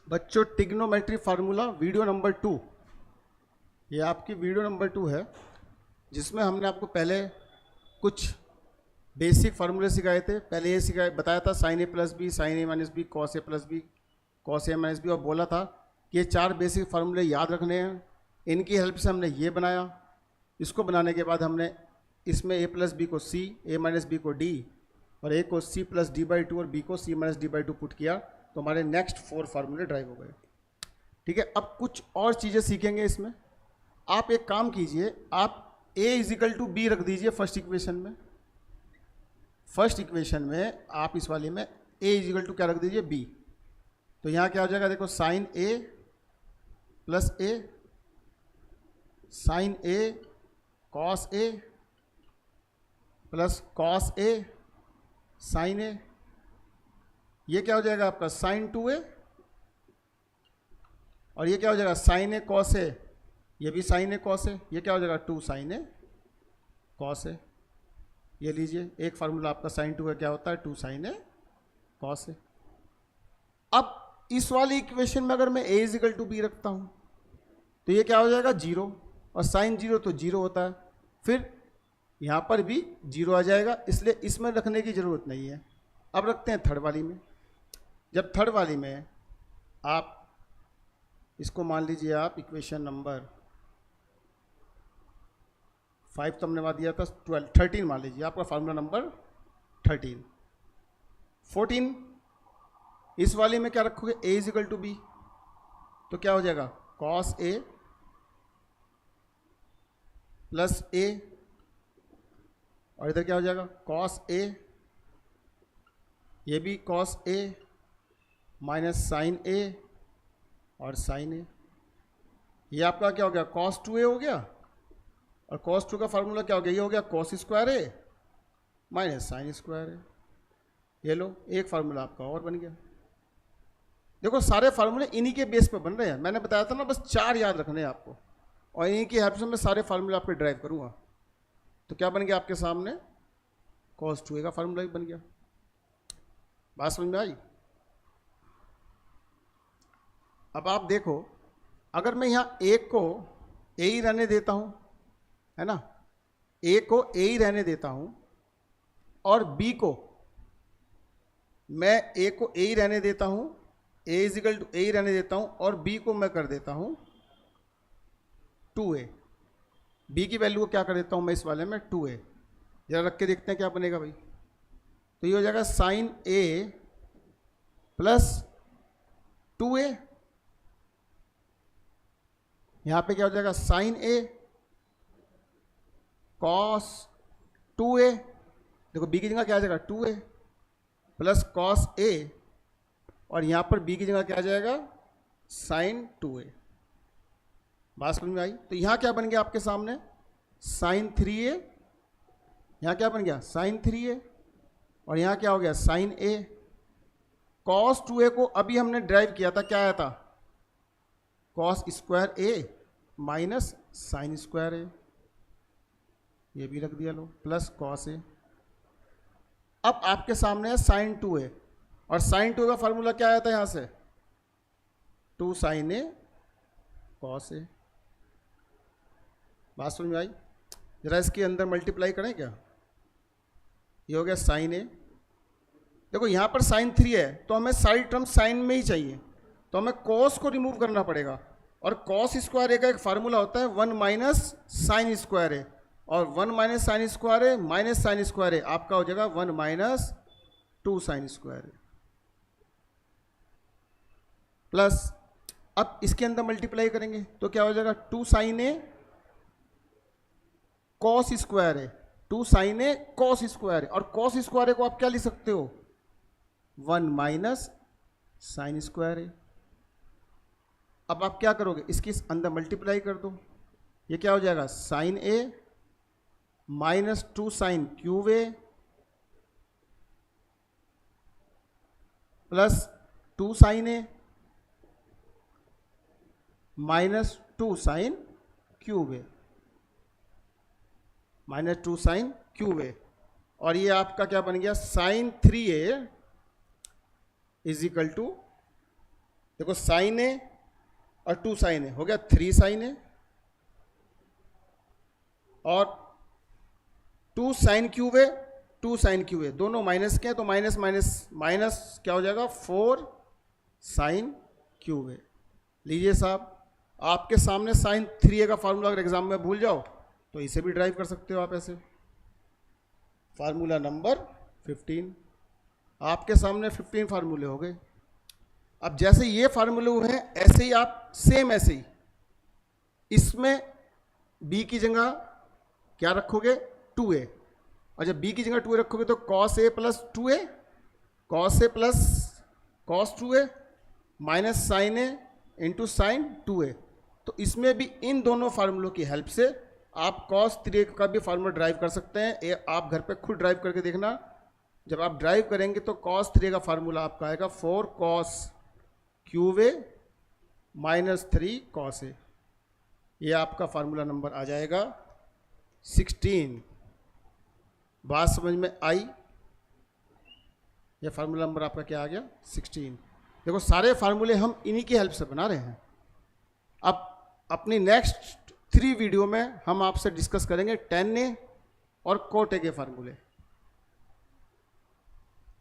बच्चों trigonometry formula video number 2, ये आपकी वीडियो नंबर 2 है, जिसमें हमने आपको पहले कुछ बेसिक फार्मूले सिखाए थे। पहले ये बताया था sign A plus B, sign A minus B, cos A plus B, cos A minus B, और बोला था कि ये 4 बेसिक फार्मूले याद रखने हैं। इनकी हेल्प से हमने ये बनाया। इसको बनाने के बाद हमने इसमें ए प्लस बी को सी, ए माइनस बी को डी, और ए को सी प्लस डी बाई 2 और बी को सी माइनस डी बाई 2 पुट किया, तो हमारे नेक्स्ट 4 फार्मूले ड्राइव हो गए। ठीक है, अब कुछ और चीज़ें सीखेंगे इसमें। आप एक काम कीजिए, आप a इजिकल टू बी रख दीजिए फर्स्ट इक्वेशन में। फर्स्ट इक्वेशन में आप इस वाले में a इजिकल टू क्या रख दीजिए, b। तो यहाँ क्या हो जाएगा, देखो sine a plus a, sine a cos a plus cos a sine a। ये क्या हो जाएगा आपका साइन 2a, और ये क्या हो जाएगा साइन ए कॉस ए, ये भी साइन ए कॉस ए, ये क्या हो जाएगा 2 साइन ए कॉस ए। ये लीजिए एक फार्मूला आपका साइन 2 का क्या होता है 2 साइन ए कॉस ए। अब इस वाली इक्वेशन में अगर मैं a इजिकल टू बी रखता हूँ तो ये क्या हो जाएगा 0, और साइन 0 तो 0 होता है, फिर यहाँ पर भी 0 आ जाएगा, इसलिए इसमें रखने की ज़रूरत नहीं है। अब रखते हैं थर्ड वाली में। जब थर्ड वाली में आप इसको मान लीजिए आप इक्वेशन नंबर 5 तो हमने बात दिया था, 12 13 मान लीजिए आपका फार्मूला नंबर 13। 14 इस वाली में क्या रखोगे a इजिकल टू बी, तो क्या हो जाएगा कॉस a प्लस a, और इधर क्या हो जाएगा कॉस a, ये भी cos a minus sine a और साइन ए। ये आपका क्या हो गया cos 2a हो गया, और cos 2 का फार्मूला क्या हो गया, ये हो गया cos स्क्वायर ए माइनस साइन स्क्वायर ए। ये लो एक फार्मूला आपका और बन गया। देखो सारे फार्मूले इन्हीं के बेस पे बन रहे हैं। मैंने बताया था ना, बस 4 याद रखने हैं आपको, और इन्हीं की हेल्प से मैं सारे फार्मूले आपके ड्राइव करूँगा। तो क्या बन गया आपके सामने cos 2a का फार्मूला भी बन गया। बात समझ में आई? अब आप देखो, अगर मैं यहाँ a को a ही रहने देता हूँ, है ना, a को a ही रहने देता हूँ, और b को मैं a को a ही रहने देता हूँ, a इजिकल टू a ही रहने देता हूँ, और b को मैं कर देता हूँ 2a। b की वैल्यू को क्या कर देता हूँ मैं इस वाले में 2a। जरा रख के देखते हैं क्या बनेगा भाई। तो ये हो जाएगा साइन a प्लस 2a, यहाँ पे क्या हो जाएगा साइन a कॉस 2a, देखो b की जगह क्या आ जाएगा 2a प्लस कॉस a, और यहाँ पर b की जगह क्या आ जाएगा साइन 2a। बात समझ में आई? तो यहाँ क्या बन गया आपके सामने साइन 3a, यहाँ क्या बन गया साइन 3a, और यहाँ क्या हो गया साइन a। कॉस 2a को अभी हमने ड्राइव किया था, क्या आया था cos square a minus sine square a, ये भी रख दिया लो, प्लस कॉस a। अब आपके सामने है साइन 2a, और साइन 2 का फार्मूला क्या आया था यहाँ से 2 साइन a कॉस a। बात समझ में आई? जरा इसके अंदर मल्टीप्लाई करें क्या, ये हो गया साइन a। देखो यहाँ पर साइन 3 है, तो हमें सारी टर्म साइन में ही चाहिए, तो हमें कॉस को रिमूव करना पड़ेगा, और कॉस स्क्वायर ए का एक फार्मूला होता है 1 माइनस साइन स्क्वायर ए, और 1 माइनस साइन स्क्वायर ए माइनस साइन स्क्वायर ए आपका हो जाएगा 1 माइनस 2 साइन स्क्वायर ए, प्लस अब इसके अंदर मल्टीप्लाई करेंगे तो क्या हो जाएगा 2 साइन ए कॉस स्क्वायर ए, 2 साइन ए कॉस स्क्वायर ए, और कॉस स्क्वायर ए को आप क्या लिख सकते हो 1 माइनस साइन स्क्वायर ए। अब आप क्या करोगे, इसके अंदर मल्टीप्लाई कर दो, ये क्या हो जाएगा sine A minus 2 sine cube A plus 2 sine A minus 2 sine cube A, minus 2 sine cube A, और ये आपका क्या बन गया sine 3a is equal to देखो साइन ए और 2 साइन ए हो गया 3 साइन ए, और 2 साइन क्यूब ए 2 साइन क्यूब ए, दोनों माइनस के हैं तो माइनस माइनस माइनस क्या हो जाएगा 4 साइन क्यूब ए। लीजिए साहब, आपके सामने साइन 3a का फार्मूला अगर एग्जाम में भूल जाओ तो इसे भी ड्राइव कर सकते हो आप ऐसे। फार्मूला नंबर 15, आपके सामने 15 फार्मूले हो गए। अब जैसे ये फार्मूले हुए हैं ऐसे ही आप सेम ऐसे ही इसमें b की जगह क्या रखोगे 2a, और जब b की जगह 2a रखोगे तो cos a plus 2a, cos a plus cos 2a minus sine a into sine 2a। तो इसमें भी इन दोनों फार्मूलों की हेल्प से आप cos 3a का भी फार्मूला ड्राइव कर सकते हैं। ये आप घर पे खुद ड्राइव करके देखना। जब आप ड्राइव करेंगे तो cos 3a का फार्मूला आपका आएगा 4 cos cube a minus 3 cos a। ये आपका फार्मूला नंबर आ जाएगा 16। बात समझ में आई? ये फार्मूला नंबर आपका क्या आ गया 16। देखो सारे फार्मूले हम इन्हीं की हेल्प से बना रहे हैं। अब अपनी नेक्स्ट 3 वीडियो में हम आपसे डिस्कस करेंगे tan a और cot a के फार्मूले।